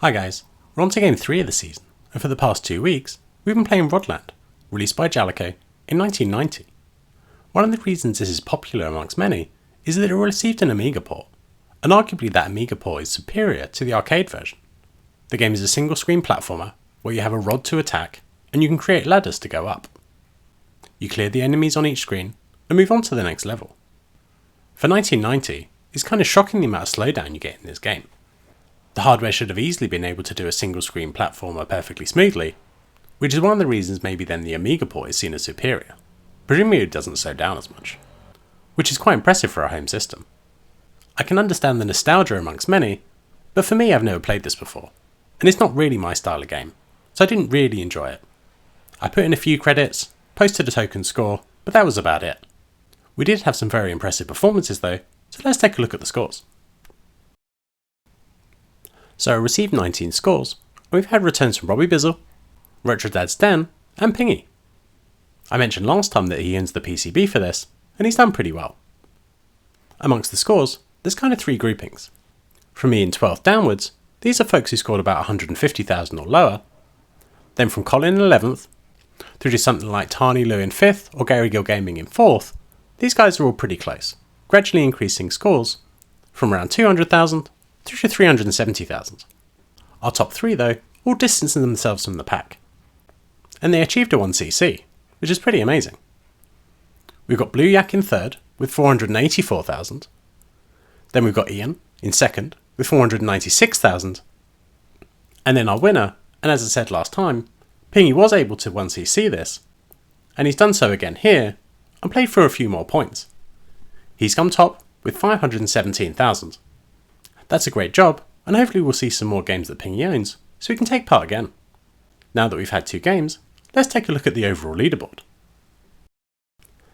Hi guys, we're on to game 3 of the season, and for the past 2 weeks, we've been playing Rodland, released by Jalico in 1990. One of the reasons this is popular amongst many is that it received an Amiga port, and arguably that Amiga port is superior to the arcade version. The game is a single screen platformer where you have a rod to attack, and you can create ladders to go up. You clear the enemies on each screen, and move on to the next level. For 1990, it's kind of shocking the amount of slowdown you get in this game. The hardware should have easily been able to do a single screen platformer perfectly smoothly, which is one of the reasons maybe then the Amiga port is seen as superior. Presumably it doesn't slow down as much, which is quite impressive for a home system. I can understand the nostalgia amongst many, but for me I've never played this before, and it's not really my style of game, so I didn't really enjoy it. I put in a few credits, posted a token score, but that was about it. We did have some very impressive performances though, so let's take a look at the scores. So I received 19 scores, and we've had returns from Robbie Bizzle, RetroDad's Dan, and Pingy. I mentioned last time that he earns the PCB for this, and he's done pretty well. Amongst the scores, there's kind of 3 groupings. From Ian 12th downwards, these are folks who scored about 150,000 or lower. Then from Colin in 11th, through to something like Tani Lou in 5th or Gary Gill Gaming in 4th, these guys are all pretty close, gradually increasing scores from around 200,000 through to 370,000. Our top 3 though, all distancing themselves from the pack. And they achieved a 1cc, which is pretty amazing. We've got Blue Yak in 3rd with 484,000. Then we've got Ian in 2nd with 496,000. And then our winner, and as I said last time, Pingy was able to 1cc this, and he's done so again here, and played for a few more points. He's come top with 517,000. That's a great job, and hopefully we'll see some more games that Pingy owns, so we can take part again. Now that we've had 2 games, let's take a look at the overall leaderboard.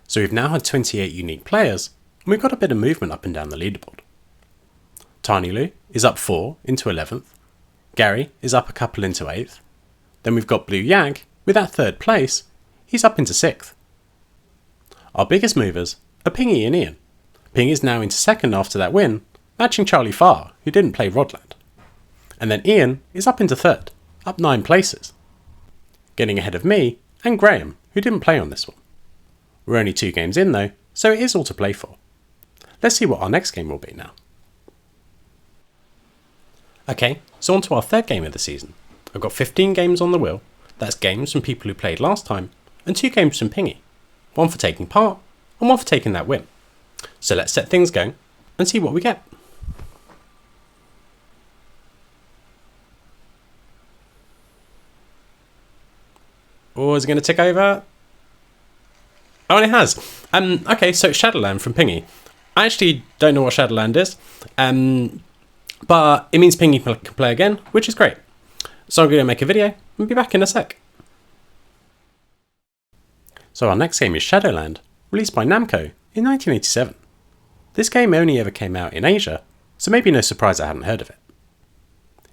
So we've now had 28 unique players, and we've got a bit of movement up and down the leaderboard. Tiny Lou is up 4 into 11th, Gary is up a couple into 8th, then we've got Blue Yak, with that 3rd place, he's up into 6th. Our biggest movers are Pingy and Ian. Pingy is now into 2nd after that win, matching Charlie Farr, who didn't play Rodland. And then Ian is up into 3rd, up 9 places. Getting ahead of me and Graham, who didn't play on this one. We're only 2 games in though, so it is all to play for. Let's see what our next game will be now. Okay, so on to our 3rd game of the season. I've got 15 games on the wheel, that's games from people who played last time, and 2 games from Pingy. 1 for taking part, and 1 for taking that win. So let's set things going, and see what we get. Oh, is it going to tick over? Oh, and it has. Okay, so it's Shadowland from Pingy. I actually don't know what Shadowland is, but it means Pingy can play again, which is great. So I'm going to make a video and be back in a sec. So our next game is Shadowland, released by Namco in 1987. This game only ever came out in Asia, so maybe no surprise I hadn't heard of it.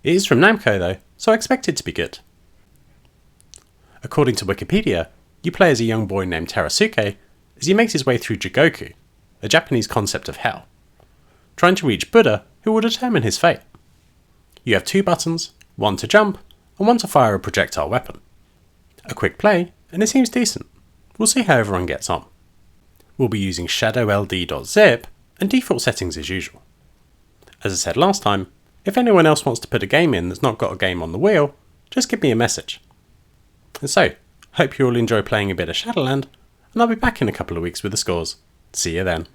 It is from Namco though, so I expect it to be good. According to Wikipedia, you play as a young boy named Terasuke as he makes his way through Jigoku, a Japanese concept of hell, trying to reach Buddha who will determine his fate. You have 2 buttons, 1 to jump and 1 to fire a projectile weapon. A quick play and it seems decent. We'll see how everyone gets on. We'll be using shadowld.zip and default settings as usual. As I said last time, if anyone else wants to put a game in that's not got a game on the wheel, just give me a message. And so, hope you all enjoy playing a bit of Shadowland, and I'll be back in a couple of weeks with the scores. See you then.